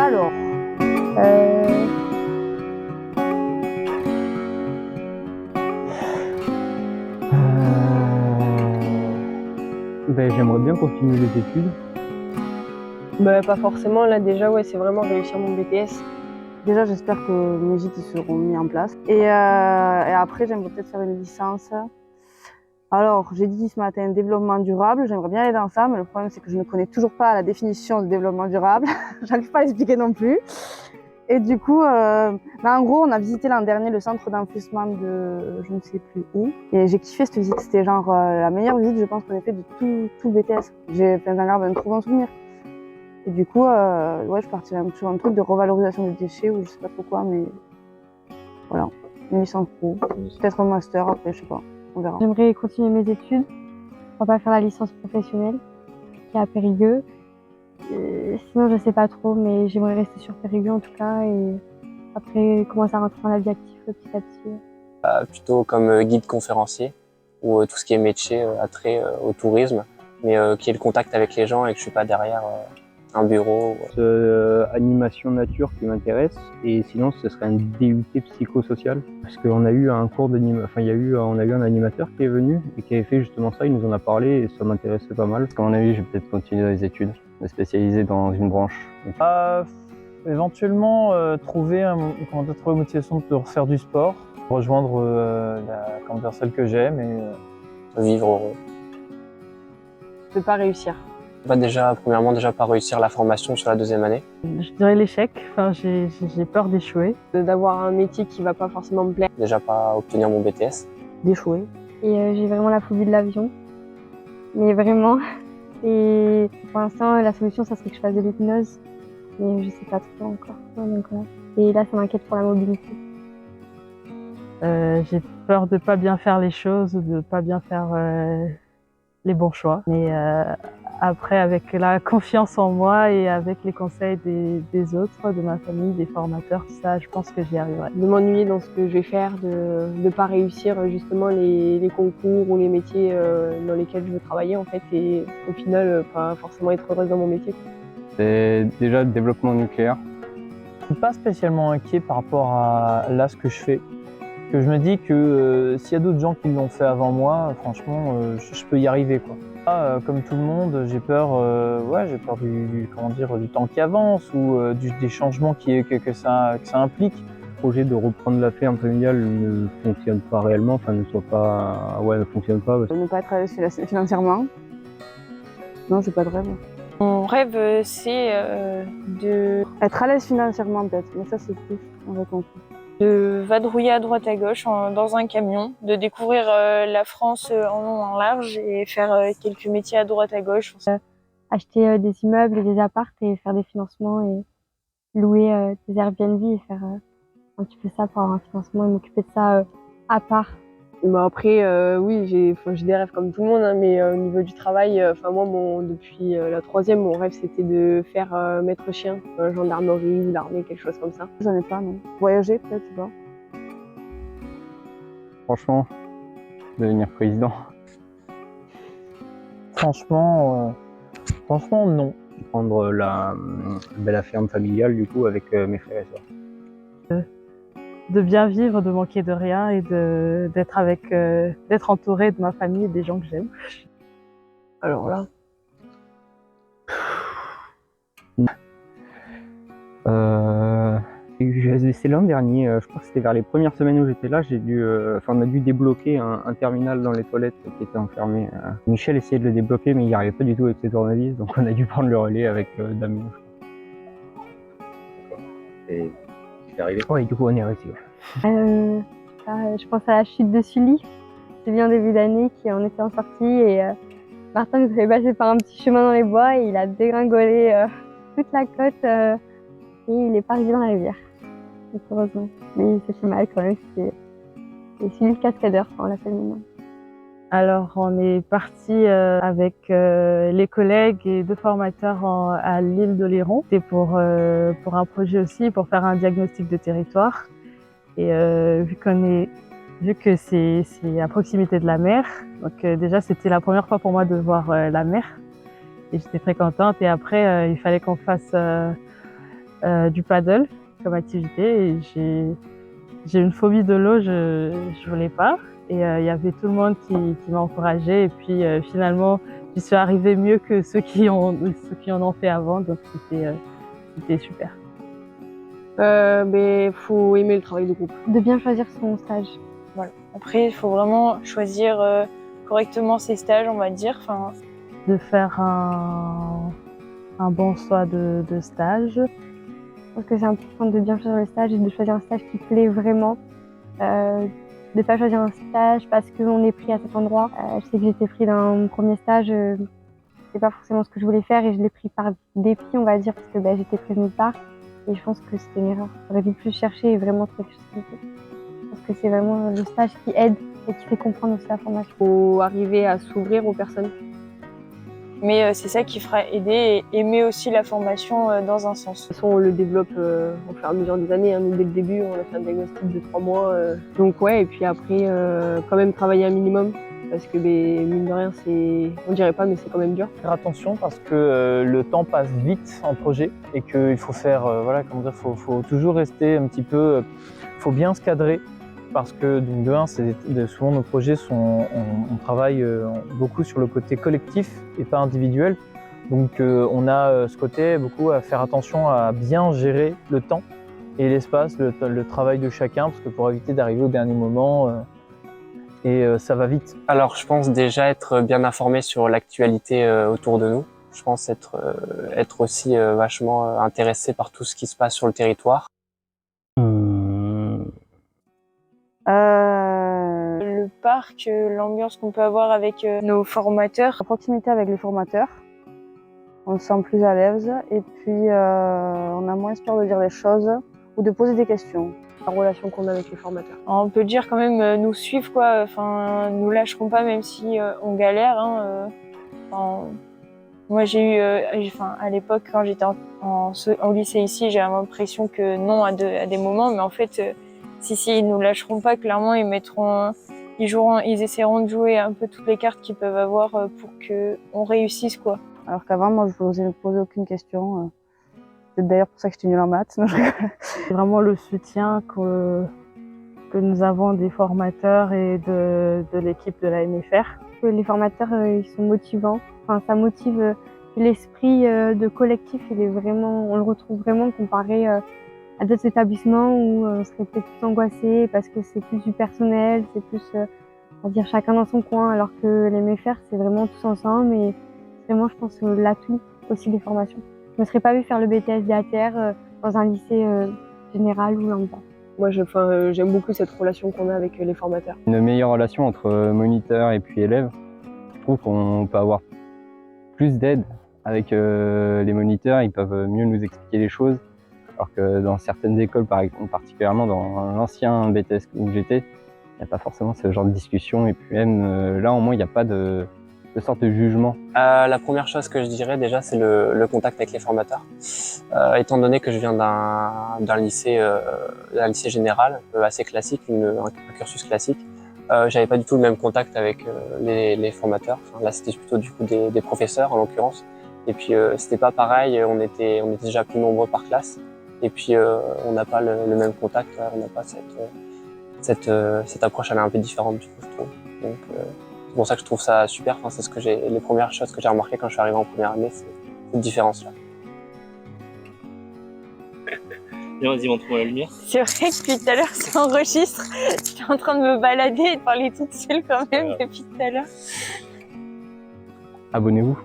Alors, euh, J'aimerais bien continuer les études. Pas forcément, là déjà, ouais, c'est vraiment réussir mon BTS. déjà, j'espère que mes gîtes ils seront mis en place. Et après, j'aimerais peut-être faire une licence. Alors, j'ai dit ce matin développement durable. J'aimerais bien aller dans ça, mais le problème, c'est que je ne connais toujours pas la définition de développement durable. J'arrive pas à l'expliquer non plus. Et du coup, en gros, on a visité l'an dernier le centre d'enfouissement de je ne sais plus où. Et j'ai kiffé cette visite. C'était genre la meilleure visite, je pense, qu'on ait fait de tout le BTS. J'en garde un trop bon souvenir. Et du coup, ouais, je partirais sur un truc de revalorisation des déchets ou je sais pas trop quoi, mais voilà, une licence pro, peut-être un master après, je sais pas, on verra. J'aimerais continuer mes études, pourquoi pas faire la licence professionnelle qui est à Périgueux. Sinon, je sais pas trop, mais j'aimerais rester sur Périgueux en tout cas et après commencer à rentrer dans la vie active petit à petit. Plutôt comme guide conférencier ou tout ce qui est métier attrait au tourisme, mais qui est le contact avec les gens et que je suis pas derrière un bureau. Animation nature qui m'intéresse, et sinon ce serait un DUT psychosocial, parce qu'on a eu un cours d'animation, on a eu un animateur qui est venu et qui avait fait justement ça, il nous en a parlé et ça m'intéressait pas mal. À mon avis, je vais peut-être continuer dans les études, me spécialiser dans une branche. Éventuellement, trouver la motivation de refaire du sport, rejoindre celle que j'aime et Vivre heureux. De pas réussir. Premièrement, pas réussir la formation sur la deuxième année. Je dirais l'échec, j'ai peur d'échouer. D'avoir un métier qui va pas forcément me plaire. Déjà pas obtenir mon BTS. D'échouer. Et j'ai vraiment la phobie de l'avion, mais vraiment. Et pour l'instant, la solution, ça serait que je fasse de l'hypnose, mais je sais pas trop encore. Donc, voilà. Et là, ça m'inquiète pour la mobilité. J'ai peur de pas bien faire les choses, de pas bien faire les bons choix. Mais après, avec la confiance en moi et avec les conseils des autres, de ma famille, des formateurs, tout ça, je pense que j'y arriverai. De m'ennuyer dans ce que je vais faire, de pas réussir justement les concours ou les métiers dans lesquels je veux travailler en fait, et au final, pas forcément être heureuse dans mon métier. C'est déjà le développement nucléaire. je suis pas spécialement inquiet par rapport à là ce que je fais. Que je me dis que s'il y a d'autres gens qui l'ont fait avant moi, franchement, je peux y arriver, quoi. Comme tout le monde, j'ai peur du temps qui avance ou des changements que ça implique. Le projet de reprendre la ferme familiale ne fonctionne pas réellement, ne fonctionne pas. Ne pas être à l'aise financièrement. Non, j'ai pas de rêve. Mon rêve, c'est de Être à l'aise financièrement peut-être, mais ça c'est plus en réponse. de vadrouiller à droite à gauche dans un camion, de découvrir la France en long en large et faire quelques métiers à droite à gauche. Acheter des immeubles et des apparts et faire des financements et louer des Airbnb et faire un petit peu ça pour avoir un financement et m'occuper de ça à part. Après, oui, j'ai des rêves comme tout le monde, hein, mais au niveau du travail, moi, depuis la troisième, mon rêve c'était de faire maître chien, gendarmerie ou l'armée, quelque chose comme ça. J'en ai pas, non. Voyager peut-être, je sais pas. Franchement, devenir président. Franchement, non. Prendre la ferme familiale du coup avec mes frères et sœurs. De bien vivre, de manquer de rien et d'être entouré de ma famille et des gens que j'aime. Alors là, C'est l'an dernier, je crois que c'était vers les premières semaines où j'étais là, on a dû débloquer un terminal dans les toilettes qui était enfermé. Michel essayait de le débloquer mais il n'y arrivait pas du tout avec ses tournevis, donc on a dû prendre le relais avec Damien. Et c'est arrivé. Ouais, du coup on est réussi. Je pense à la chute de Sully. C'est bien début d'année qu'on était en sortie et Martin nous avait passé par un petit chemin dans les bois et il a dégringolé toute la côte et il est pas arrivé dans la rivière. Donc, heureusement. Mais il s'est fait mal quand même. C'est Sully le cascadeur, on l'appelle maintenant. Alors on est parti avec les collègues et deux formateurs à l'île d'Oléron. C'était pour un projet aussi, pour faire un diagnostic de territoire. Et vu que c'est à proximité de la mer, donc déjà c'était la première fois pour moi de voir la mer. Et j'étais très contente. Et après il fallait qu'on fasse du paddle comme activité. Et j'ai une phobie de l'eau, je voulais pas. Et il y avait tout le monde qui m'a encouragée. Et puis finalement, j'y suis arrivée mieux que ceux qui en ont fait avant. Donc c'était super. Mais faut aimer le travail de groupe. De bien choisir son stage. Voilà. Après, il faut vraiment choisir correctement ses stages, on va dire. Enfin, De faire un bon choix de stage. Je pense que c'est important de bien choisir le stage et de choisir un stage qui plaît vraiment. De ne pas choisir un stage parce qu'on est pris à cet endroit. Je sais que j'ai été pris dans mon premier stage, c'est pas forcément ce que je voulais faire et je l'ai pris par dépit, on va dire, parce que j'étais prise nulle part. Et je pense que c'était une erreur. J'aurais dû plus chercher et vraiment trouver quelque chose qui me plaît. Je pense que c'est vraiment le stage qui aide et qui fait comprendre aussi la formation. Faut arriver à s'ouvrir aux personnes. mais c'est ça qui fera aider et aimer aussi la formation dans un sens. De toute façon, on le développe au fur et à mesure des années. Nous, dès le début, on a fait un diagnostic de 3 mois. Donc ouais, et puis après, quand même travailler un minimum. Parce que mine de rien, on dirait pas, mais c'est quand même dur. Faire attention parce que le temps passe vite en projet et qu'il faut faire, faut toujours rester un petit peu, faut bien se cadrer parce que donc de un, souvent nos projets on travaille beaucoup sur le côté collectif et pas individuel. Donc on a ce côté beaucoup à faire attention à bien gérer le temps et l'espace, le travail de chacun parce que pour éviter d'arriver au dernier moment. Et ça va vite. Alors, je pense déjà être bien informé sur l'actualité autour de nous. Je pense être aussi vachement intéressé par tout ce qui se passe sur le territoire. Le parc, l'ambiance qu'on peut avoir avec nos formateurs. La proximité avec les formateurs, on se sent plus à l'aise et puis on a moins peur de dire les choses ou de poser des questions. La relation qu'on a avec les formateurs. On peut dire quand même nous suivre quoi, enfin nous lâcheront pas même si on galère. Moi j'ai eu, à l'époque quand j'étais au lycée ici, j'avais l'impression que non à des moments, mais en fait si ils nous lâcheront pas, clairement ils essaieront de jouer un peu toutes les cartes qu'ils peuvent avoir pour que on réussisse quoi. Alors qu'avant moi je n'osais me poser aucune question. C'est d'ailleurs pour ça que j'étais nulle en maths. C'est vraiment le soutien que nous avons des formateurs et de l'équipe de la MFR. Les formateurs, ils sont motivants. Enfin, ça motive l'esprit de collectif. On le retrouve vraiment comparé à d'autres établissements où on serait peut-être plus angoissé parce que c'est plus du personnel, c'est plus, on va dire, chacun dans son coin. Alors que les MFR, c'est vraiment tous ensemble et c'est vraiment, je pense, l'atout aussi des formations. Je ne me serais pas vue faire le BTS DATR dans un lycée général ou lambda. Moi, j'aime beaucoup cette relation qu'on a avec les formateurs. Une meilleure relation entre moniteur et puis élève. Je trouve qu'on peut avoir plus d'aide avec les moniteurs, ils peuvent mieux nous expliquer les choses. Alors que dans certaines écoles, particulièrement dans l'ancien BTS où j'étais, il n'y a pas forcément ce genre de discussion. Et puis même là, au moins, il n'y a pas de sorte de jugement. La première chose que je dirais déjà, c'est le contact avec les formateurs. Étant donné que je viens d'un lycée général, assez classique, un cursus classique, j'avais pas du tout le même contact avec les formateurs. Enfin, là, c'était plutôt du coup des professeurs en l'occurrence. Et puis c'était pas pareil, on était déjà plus nombreux par classe. Et puis on n'a pas le même contact, on n'a pas cette approche, elle est un peu différente du coup, je trouve. Donc c'est pour ça que je trouve ça super. Enfin, c'est les premières choses que j'ai remarquées quand je suis arrivé en première année, c'est cette différence-là. Viens, vas-y, montre-moi la lumière. C'est vrai que depuis tout à l'heure ça enregistre. J'étais en train de me balader et de parler toute seule quand même depuis tout à l'heure. Abonnez-vous.